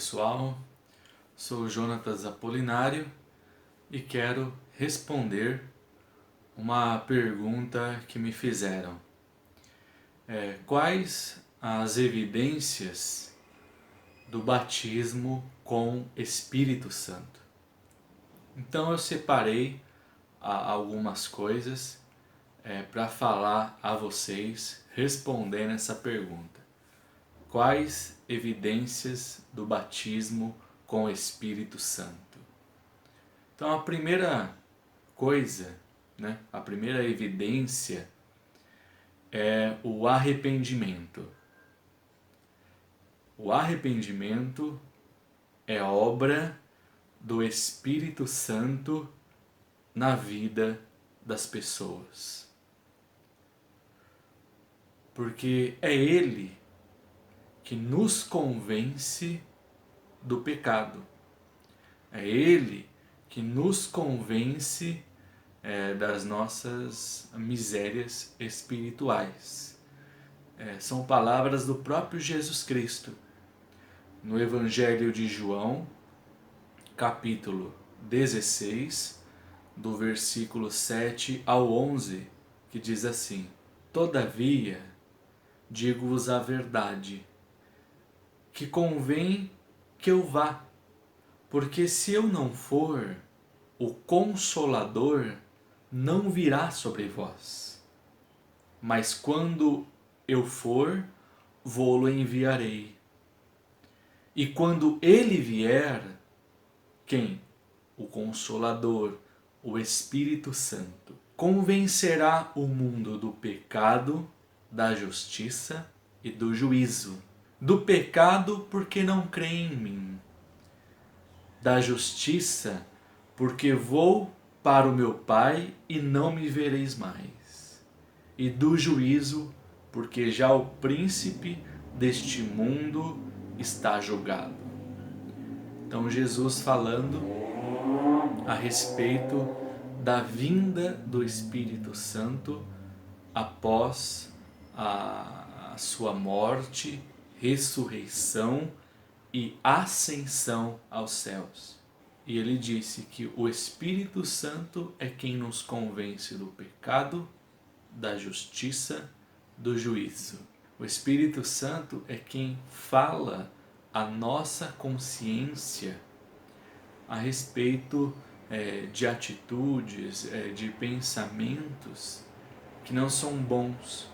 pessoal, sou Jonatas Apolinário e quero responder uma pergunta que me fizeram. Quais as evidências do batismo com Espírito Santo? Então eu separei algumas coisas para falar a vocês respondendo essa pergunta. Quais evidências do batismo com o Espírito Santo? Então a primeira coisa, a primeira evidência é o arrependimento. O arrependimento é obra do Espírito Santo na vida das pessoas. Porque é Ele que nos convence do pecado. É Ele que nos convence das nossas misérias espirituais. São palavras do próprio Jesus Cristo. No Evangelho de João, capítulo 16, do versículo 7 ao 11, que diz assim: Todavia, digo-vos a verdade, que convém que eu vá, porque se eu não for, o Consolador não virá sobre vós. Mas quando eu for, vô-lo enviarei. E quando ele vier, quem? O Consolador, o Espírito Santo, convencerá o mundo do pecado, da justiça e do juízo. Do pecado, porque não crê em mim. Da justiça, porque vou para o meu Pai e não me vereis mais. E do juízo, porque já o príncipe deste mundo está julgado. Então Jesus falando a respeito da vinda do Espírito Santo após a sua morte, ressurreição e ascensão aos céus. E ele disse que o Espírito Santo é quem nos convence do pecado, da justiça, do juízo. O Espírito Santo é quem fala a nossa consciência a respeito de atitudes, de pensamentos que não são bons,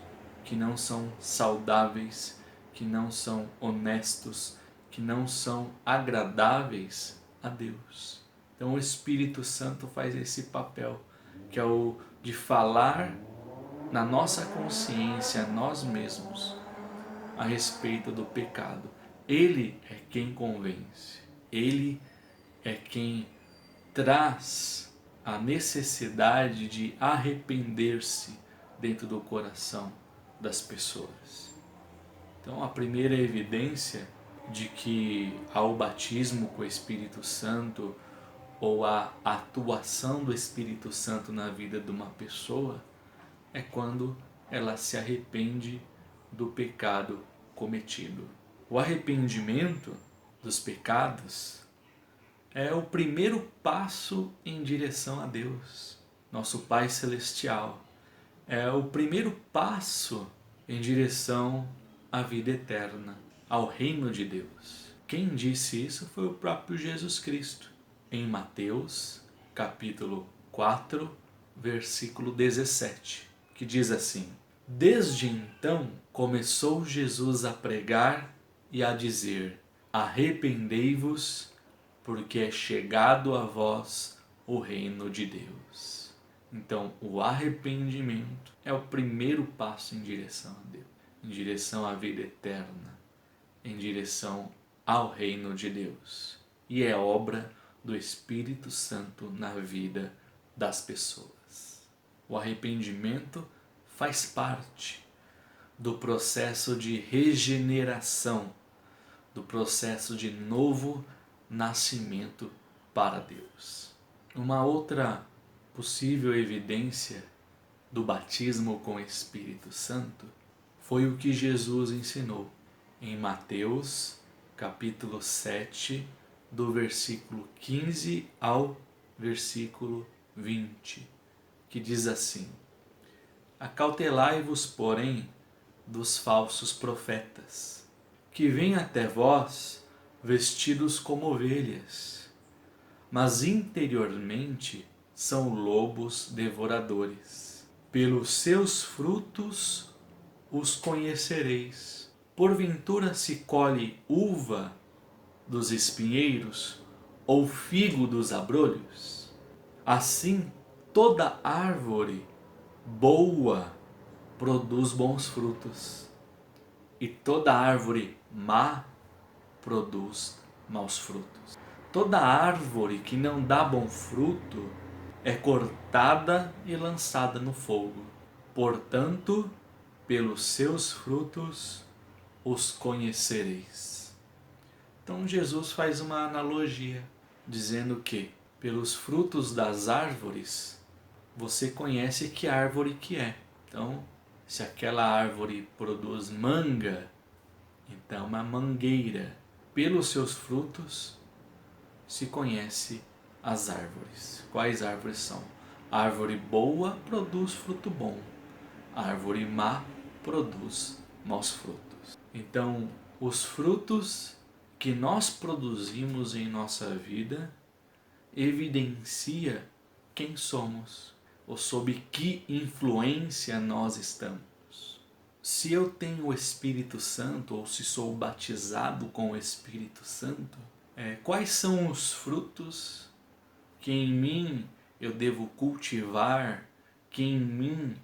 que não são saudáveis, que não são honestos, que não são agradáveis a Deus. Então o Espírito Santo faz esse papel, que é o de falar na nossa consciência, nós mesmos, a respeito do pecado. Ele é quem convence, Ele é quem traz a necessidade de arrepender-se dentro do coração das pessoas. Então a primeira evidência de que há o batismo com o Espírito Santo ou a atuação do Espírito Santo na vida de uma pessoa é quando ela se arrepende do pecado cometido. O arrependimento dos pecados é o primeiro passo em direção a Deus, nosso Pai Celestial. É o primeiro passo em direção à vida eterna, ao reino de Deus. Quem disse isso foi o próprio Jesus Cristo, em Mateus, capítulo 4, versículo 17, que diz assim: Desde então começou Jesus a pregar e a dizer: Arrependei-vos, porque é chegado a vós o reino de Deus. Então, o arrependimento é o primeiro passo em direção a Deus, em direção à vida eterna, em direção ao reino de Deus. E é obra do Espírito Santo na vida das pessoas. O arrependimento faz parte do processo de regeneração, do processo de novo nascimento para Deus. Uma outra possível evidência do batismo com o Espírito Santo foi o que Jesus ensinou em Mateus, capítulo 7, do versículo 15 ao versículo 20, que diz assim: Acautelai-vos, porém, dos falsos profetas, que vêm até vós vestidos como ovelhas, mas interiormente são lobos devoradores. Pelos seus frutos os conhecereis. Porventura se colhe uva dos espinheiros ou figo dos abrolhos? Assim, toda árvore boa produz bons frutos, e toda árvore má produz maus frutos. Toda árvore que não dá bom fruto é cortada e lançada no fogo. Portanto, pelos seus frutos os conhecereis. Então Jesus faz uma analogia, dizendo que pelos frutos das árvores você conhece que árvore que é. Então, se aquela árvore produz manga, então uma mangueira. Pelos seus frutos se conhece as árvores. Quais árvores são? A árvore boa produz fruto bom. A árvore má produz maus frutos. Então, os frutos que nós produzimos em nossa vida evidencia quem somos ou sob que influência nós estamos. Se eu tenho o Espírito Santo ou se sou batizado com o Espírito Santo, quais são os frutos que em mim eu devo cultivar, que em mim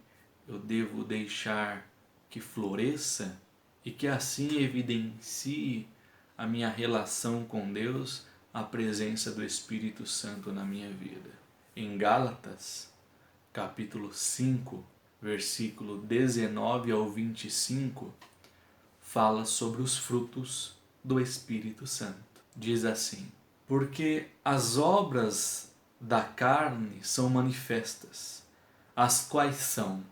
eu devo deixar que floresça e que assim evidencie a minha relação com Deus, a presença do Espírito Santo na minha vida. Em Gálatas, capítulo 5, versículo 19 ao 25, fala sobre os frutos do Espírito Santo. Diz assim: Porque as obras da carne são manifestas, as quais são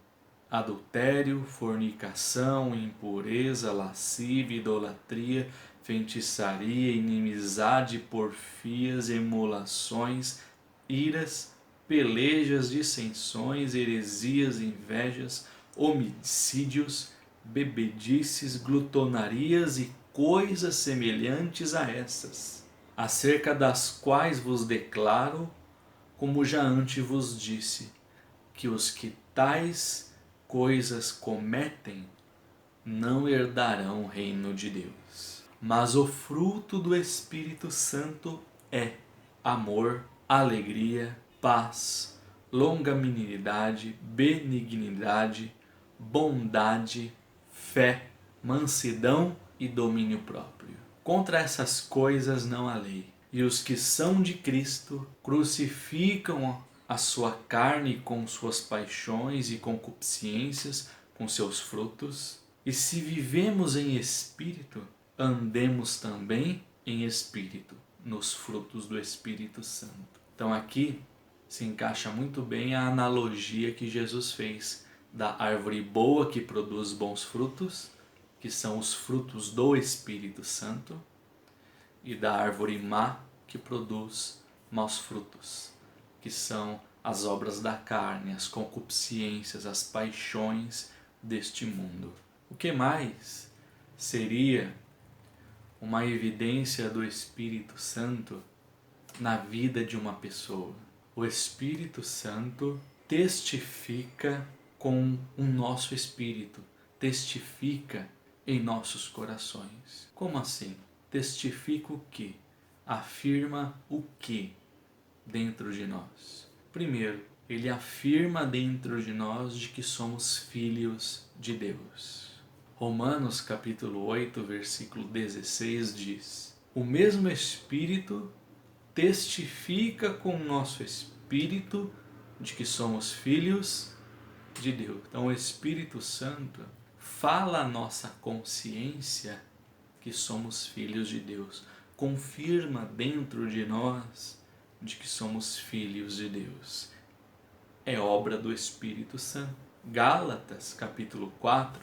adultério, fornicação, impureza, lascívia, idolatria, feitiçaria, inimizade, porfias, emulações, iras, pelejas, dissensões, heresias, invejas, homicídios, bebedices, glutonarias e coisas semelhantes a essas, acerca das quais vos declaro, como já antes vos disse, que os que tais coisas cometem não herdarão o reino de Deus. Mas o fruto do Espírito Santo é amor, alegria, paz, longanimidade, benignidade, bondade, fé, mansidão e domínio próprio. Contra essas coisas não há lei. E os que são de Cristo crucificam a sua carne com suas paixões e concupiscências, com seus frutos. E se vivemos em espírito, andemos também em espírito, nos frutos do Espírito Santo. Então aqui se encaixa muito bem a analogia que Jesus fez da árvore boa que produz bons frutos, que são os frutos do Espírito Santo, e da árvore má que produz maus frutos, que são as obras da carne, as concupiscências, as paixões deste mundo. O que mais seria uma evidência do Espírito Santo na vida de uma pessoa? O Espírito Santo testifica com o nosso espírito, testifica em nossos corações. Como assim? Testifica o que? Afirma o que dentro de nós? Primeiro, ele afirma dentro de nós de que somos filhos de Deus. Romanos capítulo 8, versículo 16 diz: O mesmo Espírito testifica com o nosso espírito de que somos filhos de Deus. Então o Espírito Santo fala à nossa consciência que somos filhos de Deus. Confirma dentro de nós de que somos filhos de Deus. É obra do Espírito Santo. Gálatas capítulo 4,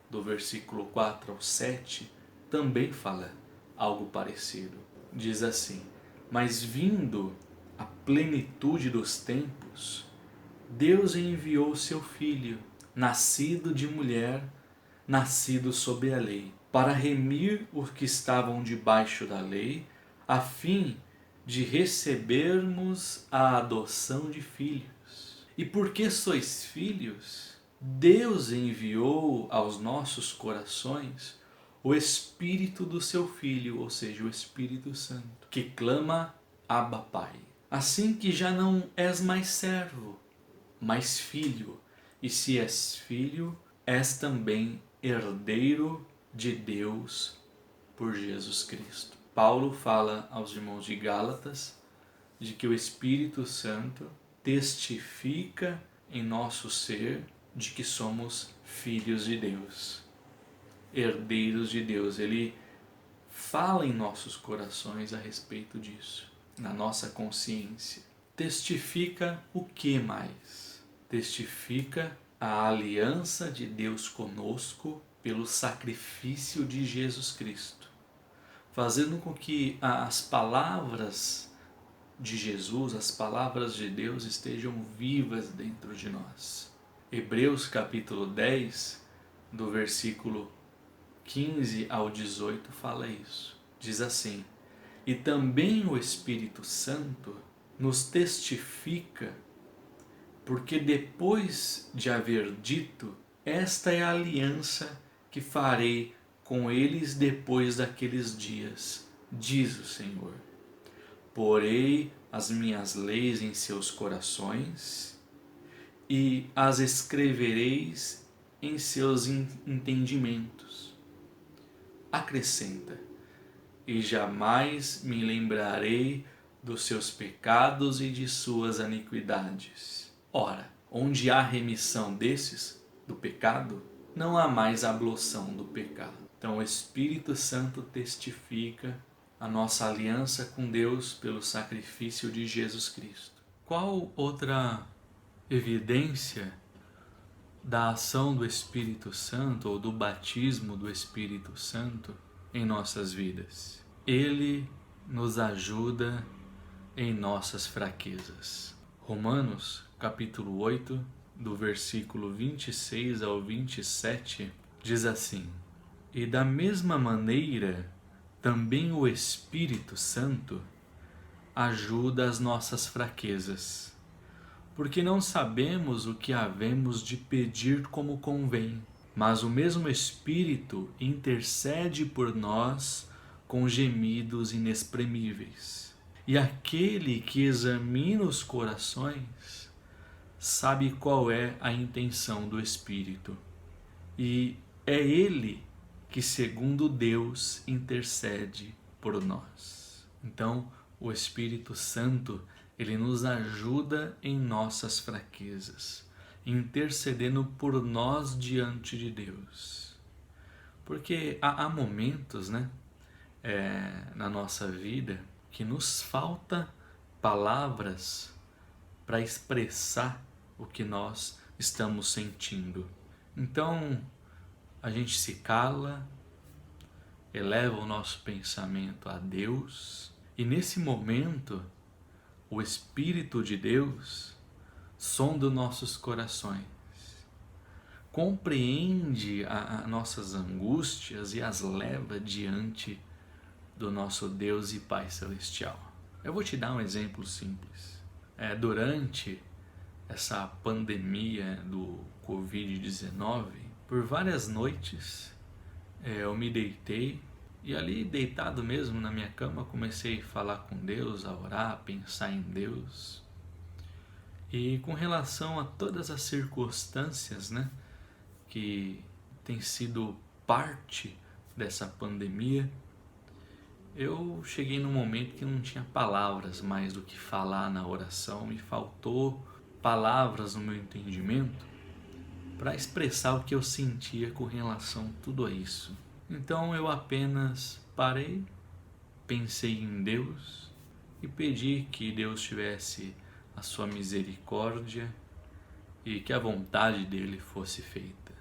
do versículo 4 ao 7, também fala: algo parecido. Diz assim: mas vindo a plenitude dos tempos, Deus enviou seu Filho, nascido de mulher, nascido sob a lei, para remir os que estavam debaixo da lei, a fim de recebermos a adoção de filhos. E porque sois filhos, Deus enviou aos nossos corações o Espírito do seu Filho, ou seja, o Espírito Santo, que clama: Abba, Pai. Assim que já não és mais servo, mas filho, e se és filho, és também herdeiro de Deus por Jesus Cristo. Paulo fala aos irmãos de Gálatas de que o Espírito Santo testifica em nosso ser de que somos filhos de Deus, herdeiros de Deus. Ele fala em nossos corações a respeito disso, na nossa consciência. Testifica o que mais? Testifica a aliança de Deus conosco pelo sacrifício de Jesus Cristo, fazendo com que as palavras de Jesus, as palavras de Deus estejam vivas dentro de nós. Hebreus capítulo 10, do versículo 15 ao 18 fala isso. Diz assim: e também o Espírito Santo nos testifica, porque depois de haver dito, esta é a aliança que farei com eles depois daqueles dias, diz o Senhor. Porei as minhas leis em seus corações e as escrevereis em seus entendimentos. Acrescenta: e jamais me lembrarei dos seus pecados e de suas iniquidades. Ora, onde há remissão desses, do pecado, não há mais ablução do pecado. Então o Espírito Santo testifica a nossa aliança com Deus pelo sacrifício de Jesus Cristo. Qual outra evidência da ação do Espírito Santo ou do batismo do Espírito Santo em nossas vidas? Ele nos ajuda em nossas fraquezas. Romanos capítulo 8, do versículo 26 ao 27, diz assim: e da mesma maneira também o Espírito Santo ajuda as nossas fraquezas, porque não sabemos o que havemos de pedir como convém, mas o mesmo Espírito intercede por nós com gemidos inexprimíveis. E aquele que examina os corações sabe qual é a intenção do Espírito, e é Ele que, segundo Deus, intercede por nós. Então, o Espírito Santo, ele nos ajuda em nossas fraquezas, intercedendo por nós diante de Deus. Porque há momentos, na nossa vida que nos falta palavras para expressar o que nós estamos sentindo. Então, a gente se cala, eleva o nosso pensamento a Deus, e nesse momento o Espírito de Deus sonda nossos corações, compreende as nossas angústias e as leva diante do nosso Deus e Pai Celestial. Eu vou te dar um exemplo simples. Durante essa pandemia do Covid-19, por várias noites eu me deitei e ali, deitado mesmo na minha cama, comecei a falar com Deus, a orar, a pensar em Deus. E com relação a todas as circunstâncias, que tem sido parte dessa pandemia, eu cheguei num momento que não tinha palavras mais do que falar na oração, me faltou palavras no meu entendimento para expressar o que eu sentia com relação a tudo isso. Então eu apenas parei, pensei em Deus e pedi que Deus tivesse a sua misericórdia e que a vontade dele fosse feita.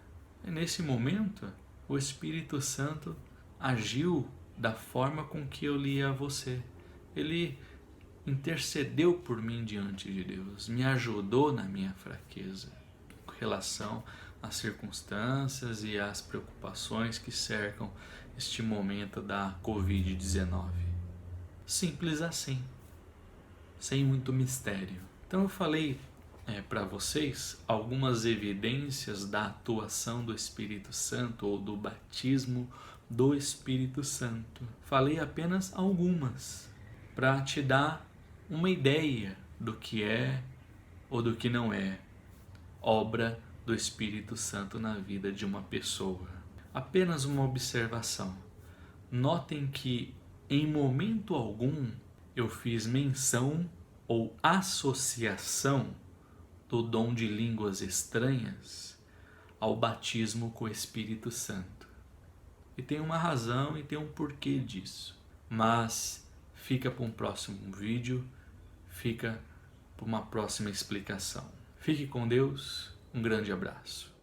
E nesse momento, o Espírito Santo agiu da forma com que eu li a você. Ele intercedeu por mim diante de Deus, me ajudou na minha fraqueza com relação às circunstâncias e às preocupações que cercam este momento da Covid-19. Simples assim, sem muito mistério. Então eu falei para vocês algumas evidências da atuação do Espírito Santo ou do batismo do Espírito Santo. Falei apenas algumas para te dar uma ideia do que é ou do que não é obra do Espírito Santo na vida de uma pessoa. Apenas uma observação. Notem que em momento algum eu fiz menção ou associação do dom de línguas estranhas ao batismo com o Espírito Santo. E tem uma razão e tem um porquê disso. Mas fica para um próximo vídeo, fica para uma próxima explicação. Fique com Deus, um grande abraço.